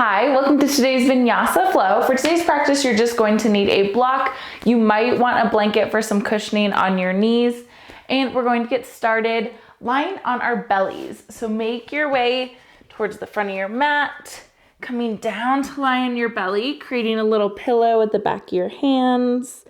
Hi, welcome to today's Vinyasa flow. For today's practice, you're just going to need a block. You might want a blanket for some cushioning on your knees. And we're going to get started lying on our bellies. So make your way towards the front of your mat, coming down to lie on your belly, creating a little pillow at the back of your hands.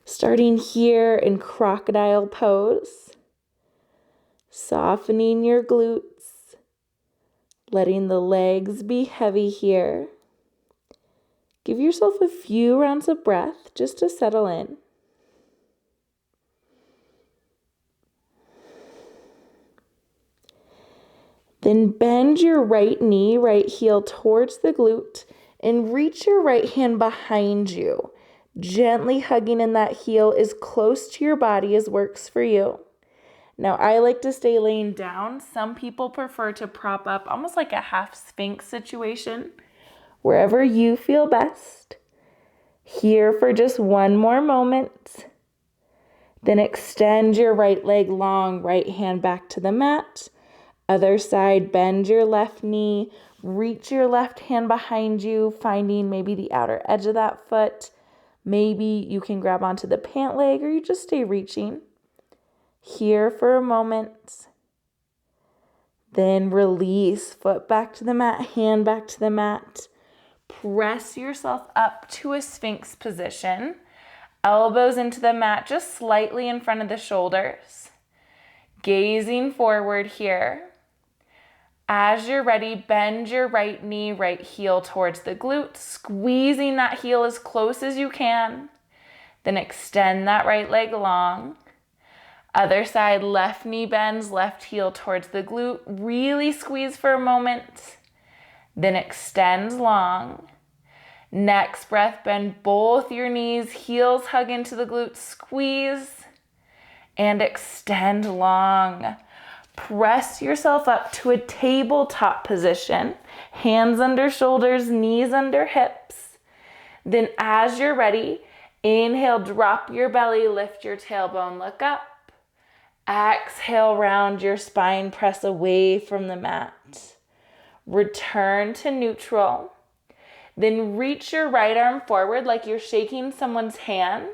Starting here in crocodile pose, softening your glutes. Letting the legs be heavy here. Give yourself a few rounds of breath just to settle in. Then bend your right knee, right heel towards the glute and reach your right hand behind you. Gently hugging in that heel as close to your body as works for you. Now, I like to stay laying down. Some people prefer to prop up, almost like a half sphinx situation, wherever you feel best. Here for just one more moment. Then extend your right leg long, right hand back to the mat. Other side, bend your left knee, reach your left hand behind you, finding maybe the outer edge of that foot. Maybe you can grab onto the pant leg or you just stay reaching. Here for a moment. Then release, foot back to the mat, hand back to the mat. Press yourself up to a sphinx position. Elbows into the mat just slightly in front of the shoulders. Gazing forward here. As you're ready, bend your right knee, right heel towards the glute, squeezing that heel as close as you can. Then extend that right leg long. Other side, left knee bends, left heel towards the glute. Really squeeze for a moment. Then extend long. Next breath, bend both your knees, heels hug into the glute, squeeze, and extend long. Press yourself up to a tabletop position. Hands under shoulders, knees under hips. Then as you're ready, inhale, drop your belly, lift your tailbone, look up. Exhale, round your spine, press away from the mat. Return to neutral. Then reach your right arm forward like you're shaking someone's hand.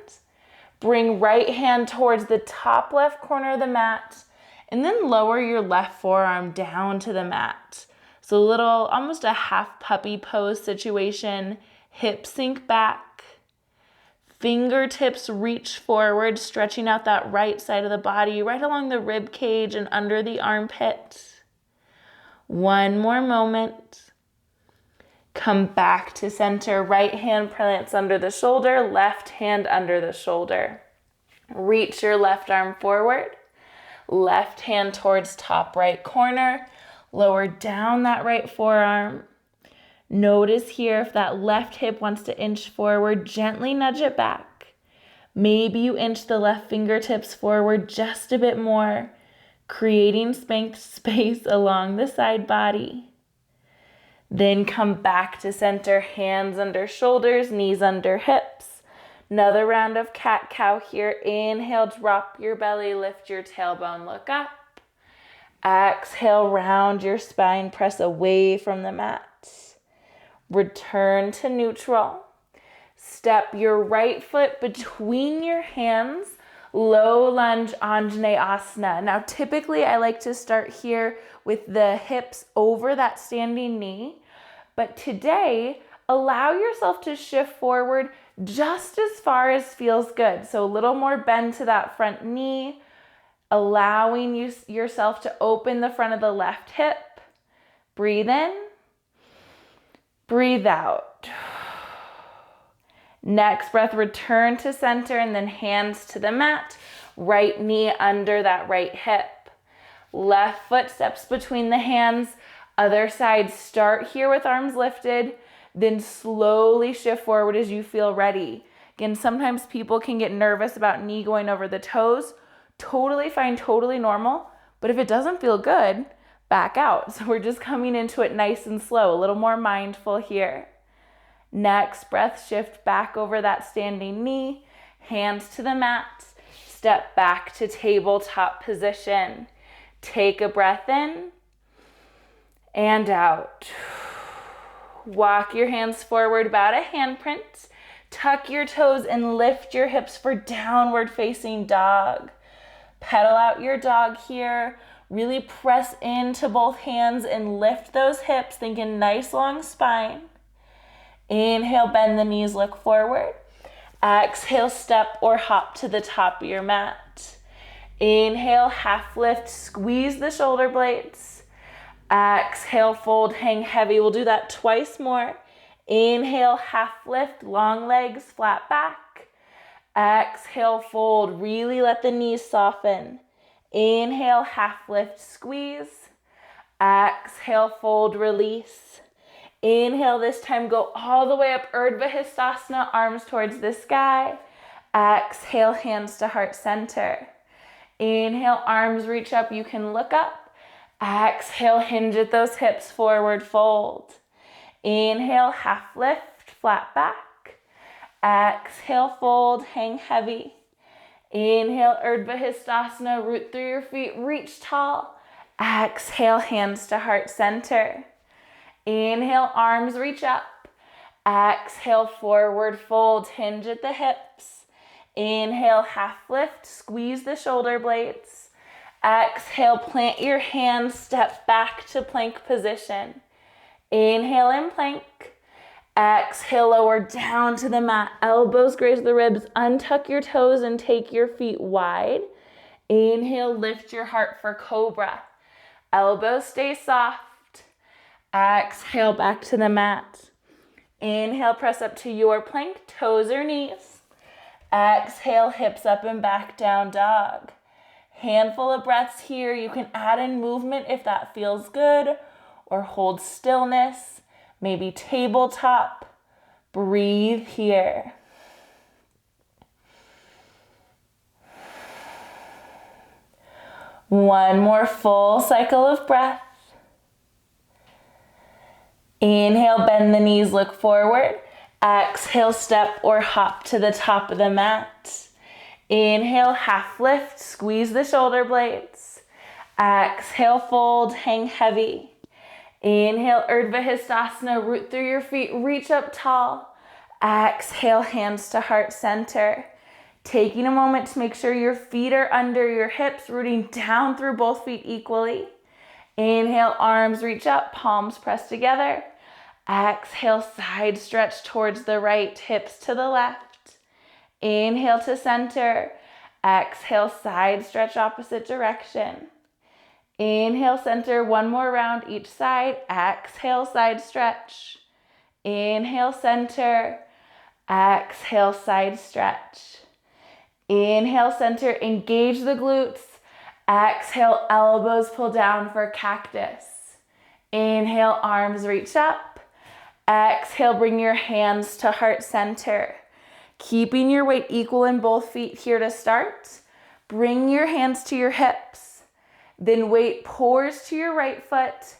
Bring right hand towards the top left corner of the mat. And then lower your left forearm down to the mat. So a little, almost a half puppy pose situation. Hips sink back. Fingertips reach forward, stretching out that right side of the body, right along the rib cage and under the armpit. One more moment. Come back to center. Right hand plants under the shoulder, left hand under the shoulder. Reach your left arm forward. Left hand towards top right corner. Lower down that right forearm. Notice here if that left hip wants to inch forward, gently nudge it back. Maybe you inch the left fingertips forward just a bit more, creating space along the side body. Then come back to center, hands under shoulders, knees under hips. Another round of cat-cow here. Inhale, drop your belly, lift your tailbone, look up. Exhale, round your spine, press away from the mat. Return to neutral. Step your right foot between your hands. Low lunge Anjaneyasana. Now, typically I like to start here with the hips over that standing knee. But today, allow yourself to shift forward just as far as feels good. So a little more bend to that front knee. Allowing yourself to open the front of the left hip. Breathe in. Breathe out. Next breath, return to center and then hands to the mat. Right knee under that right hip. Left foot steps between the hands. Other side, start here with arms lifted. Then slowly shift forward as you feel ready. Again, sometimes people can get nervous about knee going over the toes. Totally fine, totally normal. But if it doesn't feel good, back out. So we're just coming into it nice and slow, a little more mindful here. Next breath, shift back over that standing knee, hands to the mat, step back to tabletop position. Take a breath in and out. Walk your hands forward about a handprint. Tuck your toes and lift your hips for downward facing dog. Pedal out your dog here. Really press into both hands and lift those hips, thinking nice long spine. Inhale, bend the knees, look forward. Exhale, step or hop to the top of your mat. Inhale, half lift, squeeze the shoulder blades. Exhale, fold, hang heavy. We'll do that twice more. Inhale, half lift, long legs, flat back. Exhale, fold, really let the knees soften. Inhale, half lift, squeeze. Exhale, fold, release. Inhale, this time go all the way up, Urdhva Hastasana, arms towards the sky. Exhale, hands to heart center. Inhale, arms reach up, you can look up. Exhale, hinge at those hips, forward fold. Inhale, half lift, flat back. Exhale, fold, hang heavy. Inhale, Urdhva Hastasana, root through your feet, reach tall. Exhale, hands to heart center. Inhale, arms reach up. Exhale, forward fold, hinge at the hips. Inhale, half lift, squeeze the shoulder blades. Exhale, plant your hands, step back to plank position. Inhale in plank. Exhale, lower down to the mat. Elbows graze the ribs. Untuck your toes and take your feet wide. Inhale, lift your heart for cobra. Elbows stay soft. Exhale, back to the mat. Inhale, press up to your plank, toes or knees. Exhale, hips up and back, down dog. Handful of breaths here. You can add in movement if that feels good, or hold stillness, maybe tabletop. Breathe here. One more full cycle of breath. Inhale, bend the knees, look forward. Exhale, step or hop to the top of the mat. Inhale, half lift, squeeze the shoulder blades. Exhale, fold, hang heavy. Inhale, Urdhva Hastasana, root through your feet, reach up tall. Exhale, hands to heart center. Taking a moment to make sure your feet are under your hips, rooting down through both feet equally. Inhale, arms reach up, palms press together. Exhale, side stretch towards the right, hips to the left. Inhale to center. Exhale, side stretch opposite direction. Inhale, center, one more round each side. Exhale, side stretch. Inhale, center. Exhale, side stretch. Inhale, center, engage the glutes. Exhale, elbows pull down for cactus. Inhale, arms reach up. Exhale, bring your hands to heart center. Keeping your weight equal in both feet here to start. Bring your hands to your hips. Then weight pours to your right foot.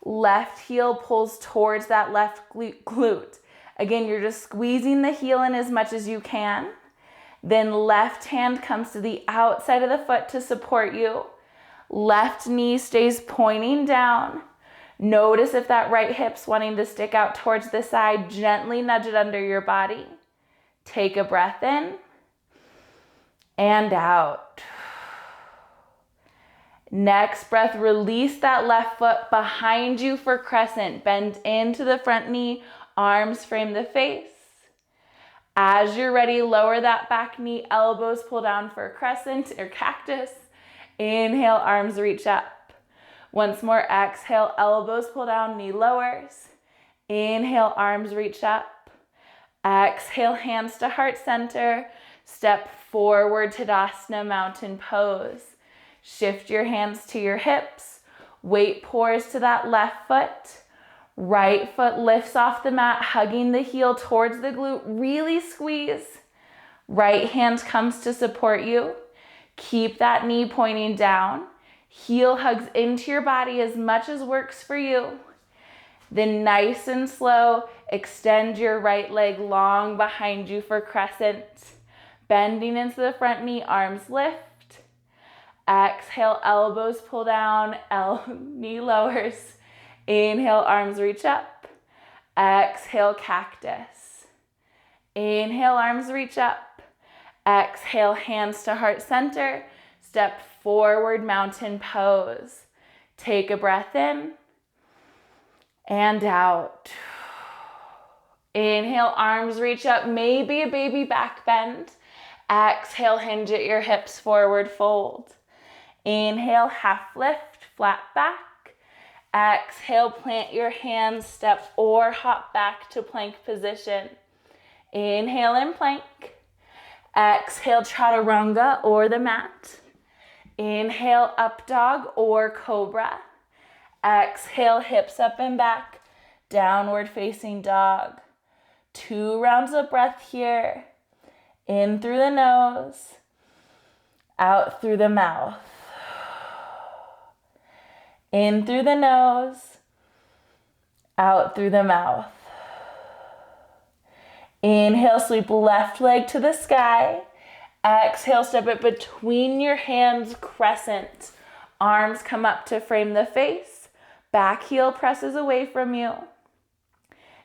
Left heel pulls towards that left glute. Again, you're just squeezing the heel in as much as you can. Then left hand comes to the outside of the foot to support you. Left knee stays pointing down. Notice if that right hip's wanting to stick out towards the side. Gently nudge it under your body. Take a breath in and out. Next breath, release that left foot behind you for crescent. Bend into the front knee, arms frame the face. As you're ready, lower that back knee, elbows pull down for crescent or cactus. Inhale, arms reach up. Once more, exhale, elbows pull down, knee lowers. Inhale, arms reach up. Exhale, hands to heart center. Step forward, Tadasana, mountain pose. Shift your hands to your hips. Weight pours to that left foot. Right foot lifts off the mat, hugging the heel towards the glute. Really squeeze. Right hand comes to support you. Keep that knee pointing down. Heel hugs into your body as much as works for you. Then nice and slow, extend your right leg long behind you for crescent. Bending into the front knee, arms lift. Exhale, elbows pull down, knee lowers. Inhale, arms reach up. Exhale, cactus. Inhale, arms reach up. Exhale, hands to heart center. Step forward, mountain pose. Take a breath in and out. Inhale, arms reach up, maybe a baby back bend. Exhale, hinge at your hips, forward fold. Inhale, half lift, flat back. Exhale, plant your hands, step or hop back to plank position. Inhale in plank. Exhale, chaturanga or the mat. Inhale, up dog or cobra. Exhale, hips up and back, downward facing dog. 2 rounds of breath here. In through the nose, out through the mouth. In through the nose, out through the mouth. Inhale, sweep left leg to the sky. Exhale, step it between your hands, crescent. Arms come up to frame the face. Back heel presses away from you.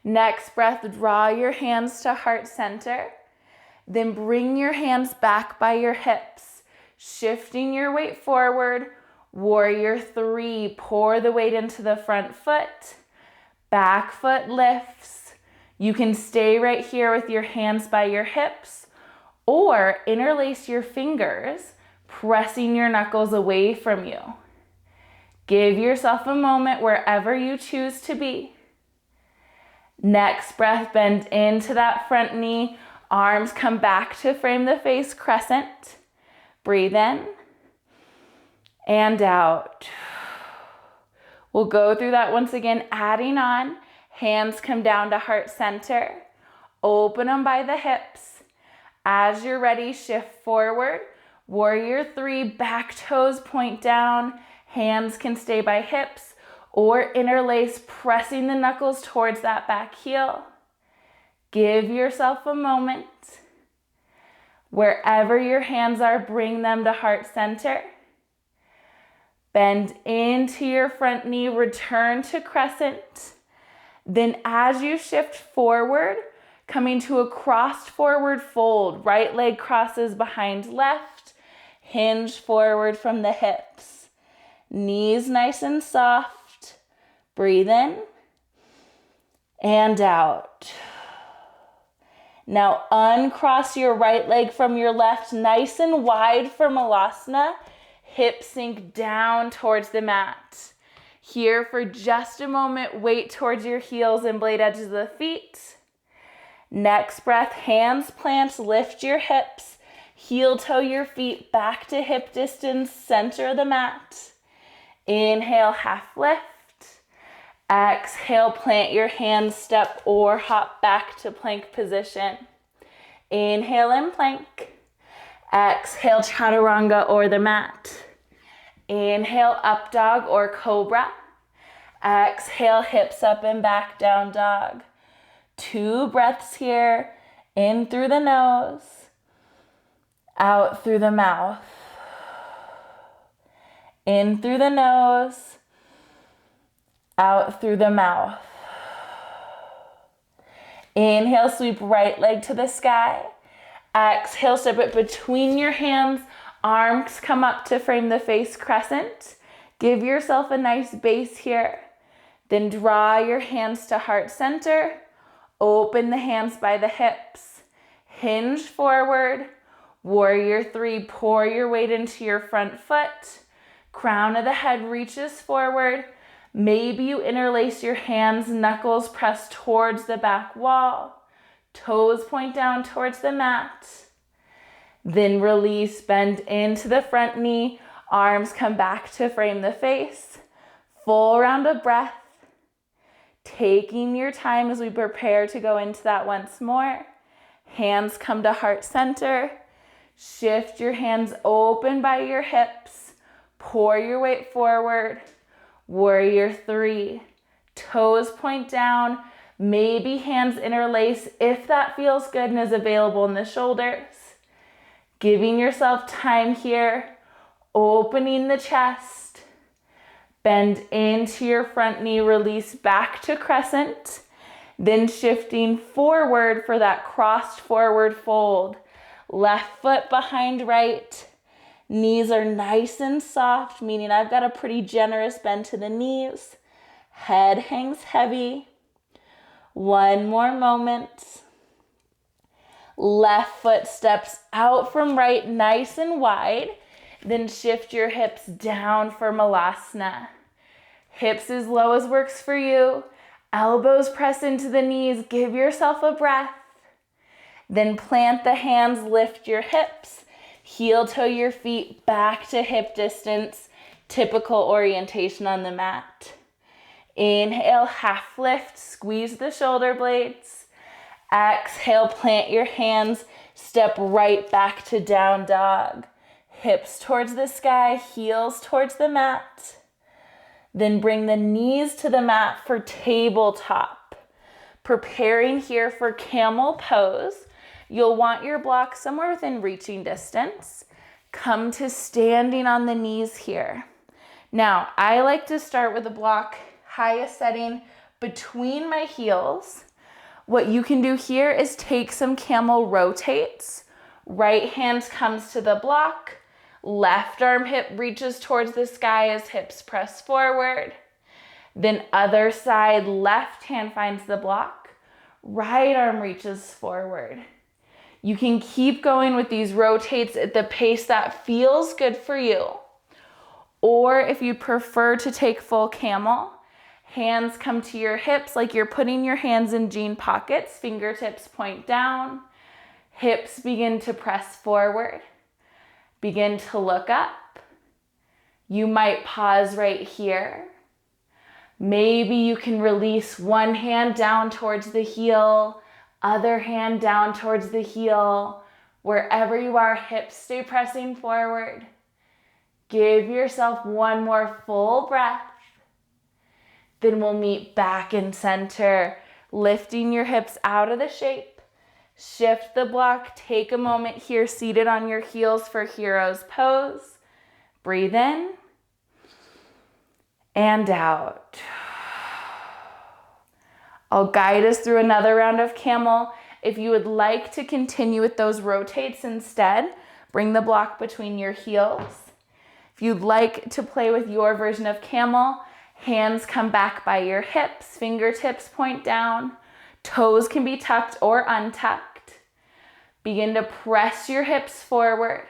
Next breath, draw your hands to heart center. Then bring your hands back by your hips, shifting your weight forward. Warrior 3, pour the weight into the front foot. Back foot lifts. You can stay right here with your hands by your hips or interlace your fingers, pressing your knuckles away from you. Give yourself a moment wherever you choose to be. Next breath, bend into that front knee. Arms come back to frame the face, crescent. Breathe in and out. We'll go through that once again, adding on. Hands come down to heart center. Open them by the hips. As you're ready, shift forward. Warrior 3, back toes point down. Hands can stay by hips or interlace, pressing the knuckles towards that back heel. Give yourself a moment. Wherever your hands are, bring them to heart center. Bend into your front knee, return to crescent. Then as you shift forward, coming to a crossed forward fold, right leg crosses behind left, hinge forward from the hips. Knees nice and soft. Breathe in and out. Now uncross your right leg from your left, nice and wide for Malasana. Hips sink down towards the mat. Here for just a moment, weight towards your heels and blade edges of the feet. Next breath, hands plant, lift your hips, heel toe your feet back to hip distance, center of the mat. Inhale, half lift. Exhale, plant your hands, step or hop back to plank position. Inhale in plank. Exhale, chaturanga or the mat. Inhale, up dog or cobra. Exhale, hips up and back, down dog. 2 breaths here. In through the nose, out through the mouth. In through the nose, out through the mouth. Inhale, sweep right leg to the sky. Exhale, step it between your hands. Arms come up to frame the face, crescent. Give yourself a nice base here. Then draw your hands to heart center. Open the hands by the hips. Hinge forward. Warrior 3, pour your weight into your front foot. Crown of the head reaches forward. Maybe you interlace your hands, knuckles press towards the back wall. Toes point down towards the mat. Then release, bend into the front knee. Arms come back to frame the face. Full round of breath. Taking your time as we prepare to go into that once more. Hands come to heart center. Shift your hands open by your hips. Pour your weight forward. Warrior 3. Toes point down. Maybe hands interlace if that feels good and is available in the shoulders. Giving yourself time here. Opening the chest. Bend into your front knee. Release back to crescent. Then shifting forward for that crossed forward fold. Left foot behind right. Knees are nice and soft, meaning I've got a pretty generous bend to the knees. Head hangs heavy. One more moment. Left foot steps out from right, nice and wide. Then shift your hips down for Malasana. Hips as low as works for you. Elbows press into the knees. Give yourself a breath. Then plant the hands, lift your hips. Heel toe your feet back to hip distance. Typical orientation on the mat. Inhale, half lift, squeeze the shoulder blades. Exhale, plant your hands, step right back to down dog. Hips towards the sky, heels towards the mat. Then bring the knees to the mat for tabletop. Preparing here for camel pose. You'll want your block somewhere within reaching distance. Come to standing on the knees here. Now, I like to start with a block highest setting between my heels. What you can do here is take some camel rotates. Right hand comes to the block. Left arm hip reaches towards the sky as hips press forward. Then other side, left hand finds the block. Right arm reaches forward. You can keep going with these rotates at the pace that feels good for you. Or if you prefer to take full camel, hands come to your hips like you're putting your hands in jean pockets, fingertips point down, hips begin to press forward, begin to look up. You might pause right here. Maybe you can release one hand down towards the heel, other hand down towards the heel. Wherever you are, hips stay pressing forward. Give yourself one more full breath. Then we'll meet back in center, lifting your hips out of the shape. Shift the block. Take a moment here, seated on your heels for hero's pose. Breathe in and out. I'll guide us through another round of camel. If you would like to continue with those rotates instead, bring the block between your heels. If you'd like to play with your version of camel, hands come back by your hips, fingertips point down, toes can be tucked or untucked. Begin to press your hips forward,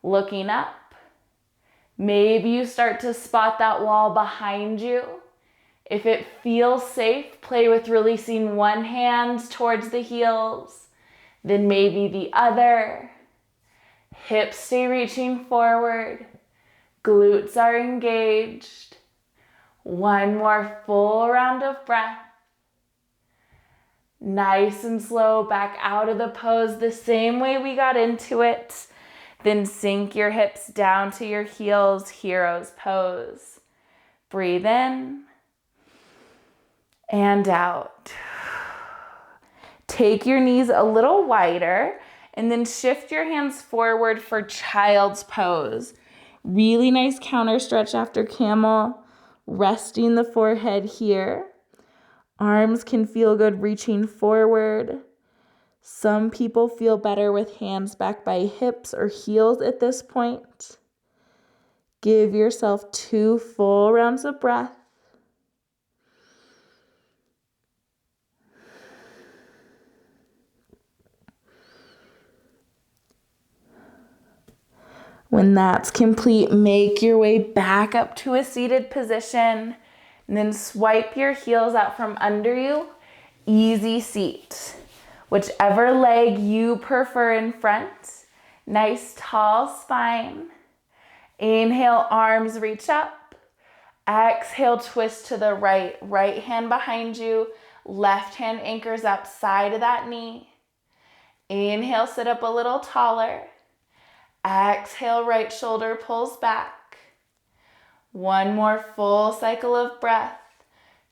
looking up. Maybe you start to spot that wall behind you. If it feels safe, play with releasing one hand towards the heels, then maybe the other. Hips stay reaching forward. Glutes are engaged. One more full round of breath. Nice and slow, back out of the pose the same way we got into it. Then sink your hips down to your heels, hero's pose. Breathe in and out. Take your knees a little wider and then shift your hands forward for child's pose. Really nice counter stretch after camel. Resting the forehead here. Arms can feel good reaching forward. Some people feel better with hands back by hips or heels at this point. Give yourself 2 full rounds of breath. When that's complete, make your way back up to a seated position and then swipe your heels out from under you. Easy seat. Whichever leg you prefer in front. Nice tall spine. Inhale, arms reach up. Exhale, twist to the right. Right hand behind you. Left hand anchors up side of that knee. Inhale, sit up a little taller. Exhale, right shoulder pulls back. One more full cycle of breath.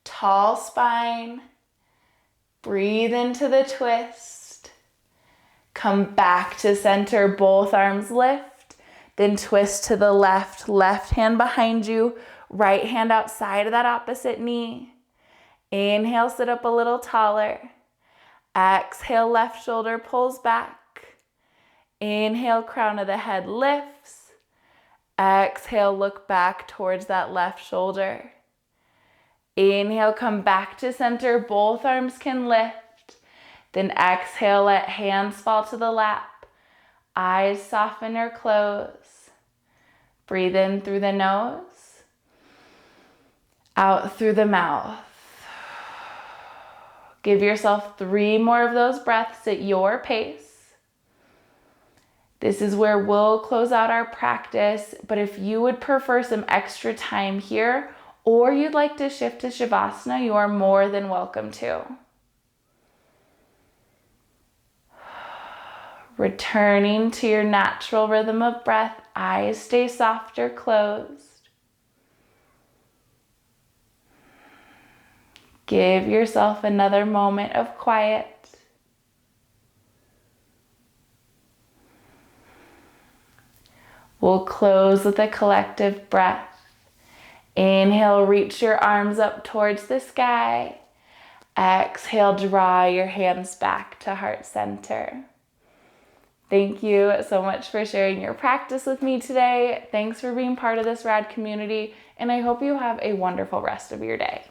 Tall spine. Breathe into the twist. Come back to center, both arms lift. Then twist to the left, left hand behind you, right hand outside of that opposite knee. Inhale, sit up a little taller. Exhale, left shoulder pulls back. Inhale, crown of the head lifts. Exhale, look back towards that left shoulder. Inhale, come back to center. Both arms can lift. Then exhale, let hands fall to the lap. Eyes soften or close. Breathe in through the nose. Out through the mouth. Give yourself 3 more of those breaths at your pace. This is where we'll close out our practice, but if you would prefer some extra time here, or you'd like to shift to Shavasana, you are more than welcome to. Returning to your natural rhythm of breath, eyes stay soft or closed. Give yourself another moment of quiet. We'll close with a collective breath. Inhale, reach your arms up towards the sky. Exhale, draw your hands back to heart center. Thank you so much for sharing your practice with me today. Thanks for being part of this rad community, and I hope you have a wonderful rest of your day.